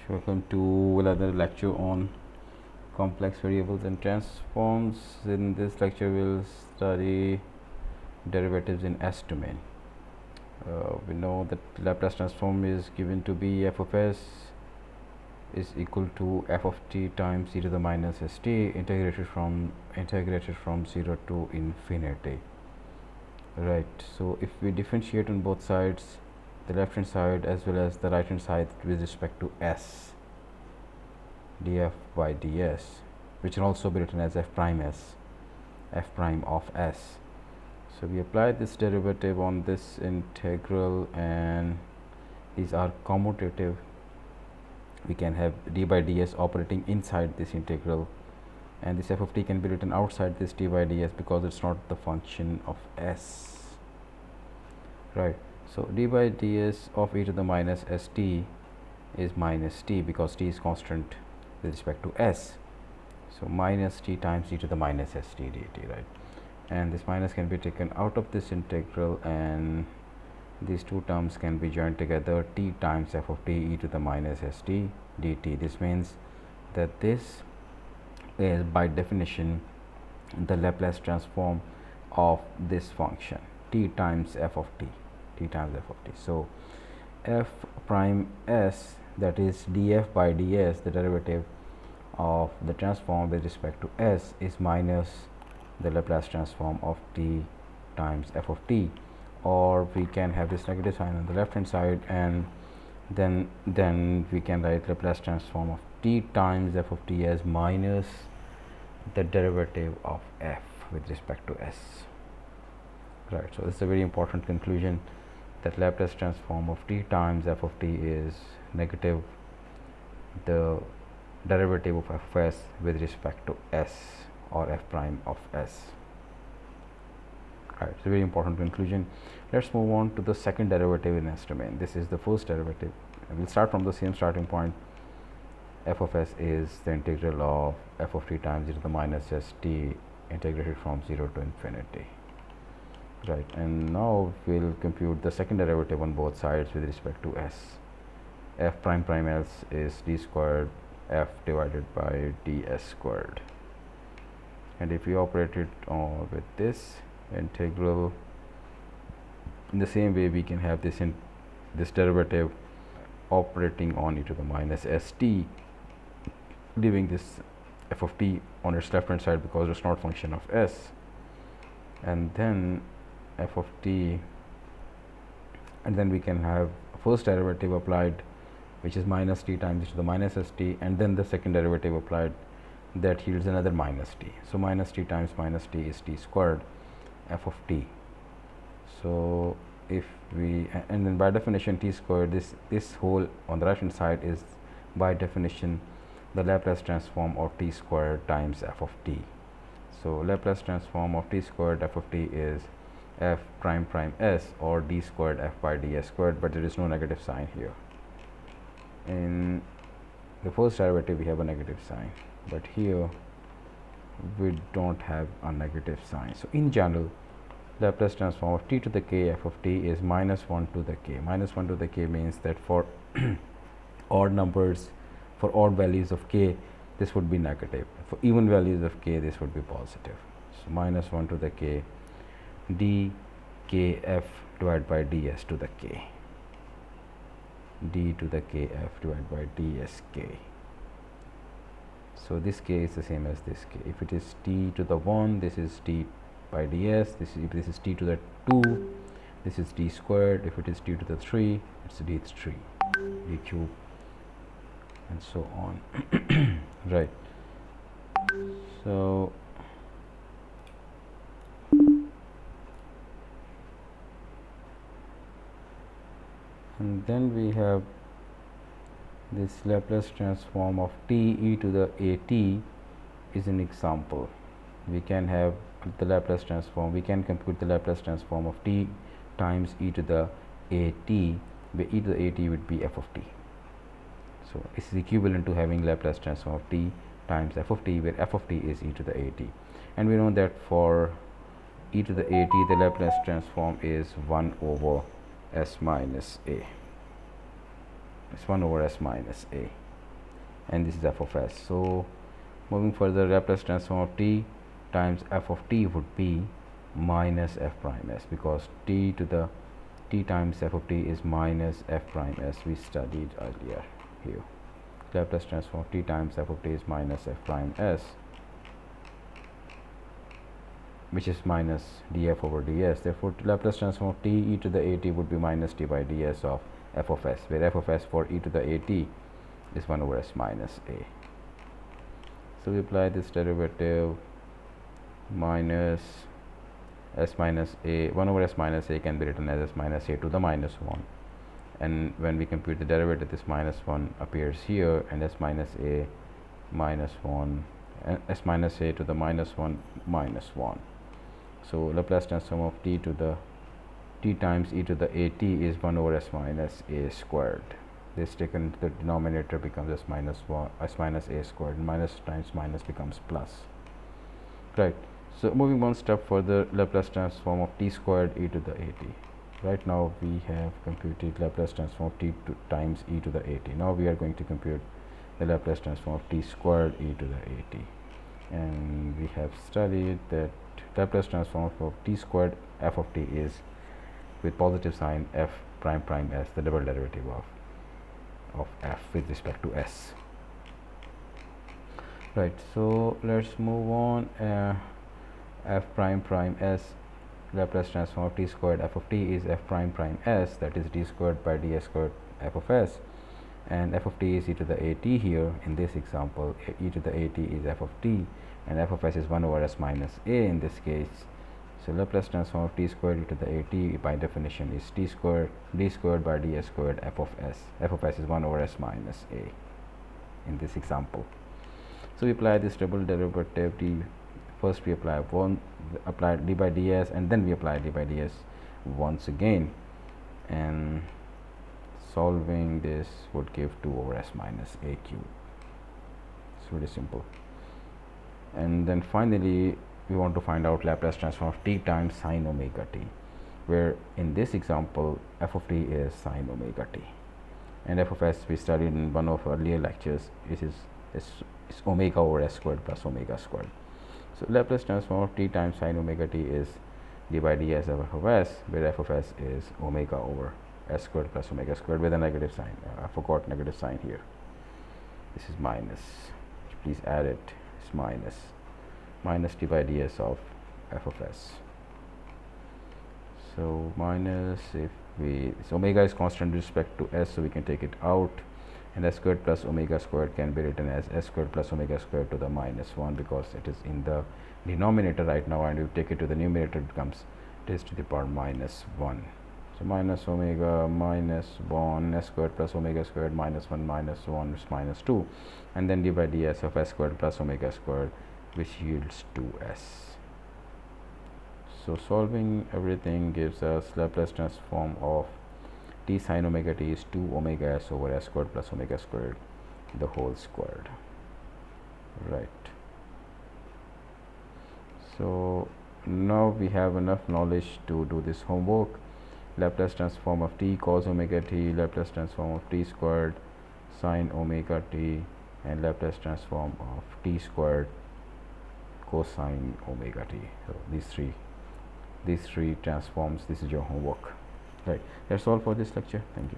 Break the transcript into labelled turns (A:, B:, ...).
A: Welcome to another lecture on complex variables and transforms. In this lecture, we'll study derivatives in S domain. We know that Laplace transform is given to be f of s is equal to f of t times e to the minus st integrated from 0 to infinity. Right. So if we differentiate on both sides, the left hand side as well as the right hand side with respect to s, df by ds, which can also be written as f prime s, f prime of s. So we apply this derivative on this integral, and these are commutative. We can have d by ds operating inside this integral, and this f of t can be written outside this d by ds because it's not the function of s. Right. So d by ds of e to the minus st is minus t because t is constant with respect to s. So minus t times e to the minus st dt, right? And this minus can be taken out of this integral, and these two terms can be joined together, t times f of t e to the minus st dt. This means that this is by definition the Laplace transform of this function, t times f of t, t times f of t. So f prime s, that is df by ds, the derivative of the transform with respect to s, is minus the Laplace transform of t times f of t, or we can have this negative sign on the left hand side, and then we can write Laplace transform of t times f of t as minus the derivative of f with respect to s. Right. So this is a very important conclusion, that Laplace transform of t times f of t is negative the derivative of f of s with respect to s, or f prime of s. Right. It's a very important conclusion. Let's move on to the second derivative in S domain. This is the first derivative. We'll start from the same starting point. F of s is the integral of f of t times e to the minus st integrated from 0 to infinity. Right. And now we'll compute the second derivative on both sides with respect to s. F prime prime s is d squared f divided by ds squared. And if we operate it with this integral, in the same way we can have this derivative operating on e to the minus st, leaving this f of t on its left hand side because it's not function of s, and then f of t, and then we can have first derivative applied, which is minus t times e to the minus st, and then the second derivative applied, that yields another minus t. So minus t times minus t is t squared f of t. So if we, and then by definition t squared, this whole on the right hand side is by definition the Laplace transform of t squared times f of t. So Laplace transform of t squared f of t is f prime prime s, or d squared f by ds squared, but there is no negative sign here. In the first derivative we have a negative sign, but here we don't have a negative sign. So in general, Laplace transform of t to the k f of t is minus 1 to the k. Minus 1 to the k means that for odd numbers, for odd values of k, this would be negative. For even values of k, this would be positive. So minus 1 to the k d k f divided by ds to the k, d to the k f divided by ds k. So this k is the same as this k. If it is t to the 1, this is t by ds. If this is t to the 2, this is d squared. If it is t to the 3, it's d3, d cube, and so on. Right. So and then we have this Laplace transform of t e to the at is an example. We can have the Laplace transform, we can compute the Laplace transform of t times e to the at, where e to the at would be f of t. So this is equivalent to having Laplace transform of t times f of t, where f of t is e to the at. And we know that for e to the at, the Laplace transform is 1 over s minus a. It's 1 over s minus a. and this is f of s. So moving further, Laplace transform of t times f of t would be minus f prime s, because t times f of t is minus f prime s, we studied earlier here. Laplace transform of t times f of t is minus f prime s, which is minus df over ds. Therefore Laplace transform of t e to the at would be minus d by ds of f of s, where f of s for e to the at is 1 over s minus a. So we apply this derivative, minus s minus a, 1 over s minus a can be written as s minus a to the minus 1, and when we compute the derivative, this minus 1 appears here, and s minus a minus 1, and s minus a to the minus 1 minus 1. So Laplace transform of t times e to the at is 1 over s minus a squared. This taken to the denominator becomes s minus a squared, minus times minus becomes plus, right? So moving one step further, Laplace transform of t squared e to the at. Right now we have computed Laplace transform of t times e to the at. Now we are going to compute the Laplace transform of t squared e to the at, and we have studied that Laplace transform of t squared f of t is with positive sign f prime prime s, the double derivative of f with respect to s, right? So let's move on. F prime prime s, Laplace transform of t squared f of t is f prime prime s, that is d squared by ds squared f of s, and f of t is e to the at here. In this example, e to the at is f of t, and f of s is 1 over s minus a in this case. So Laplace transform of t squared e to the at by definition is d squared by ds squared f of s. F of s is 1 over s minus a in this example. So we apply this double derivative d. First we apply d by ds, and then we apply d by ds once again, and solving this would give 2 over s minus a cube. It's really simple. And then finally we want to find out Laplace transform of t times sine omega t, where in this example f of t is sine omega t, and f of s we studied in one of earlier lectures. It is omega over s squared plus omega squared. So Laplace transform of t times sine omega t is d by ds of f of s, where f of s is omega over s squared plus omega squared with a negative sign. I forgot negative sign here. This is minus. Please add it. It's minus d by ds of f of s. So minus, if this omega is constant with respect to s, so we can take it out, and s squared plus omega squared can be written as s squared plus omega squared to the minus 1, because it is in the denominator right now, and we take it to the numerator, it becomes t to the power minus 1. So minus omega minus 1, s squared plus omega squared minus 1 minus 1 is minus 2, and then d by ds of s squared plus omega squared, which yields 2s. So solving everything gives us Laplace transform of t sine omega t is 2 omega s over s squared plus omega squared, the whole squared, right? So now we have enough knowledge to do this homework. Laplace transform of t cos omega t, Laplace transform of t squared sine omega t, and Laplace transform of t squared cosine omega t. So these three transforms, this is your homework, right? That's all for this lecture. Thank you.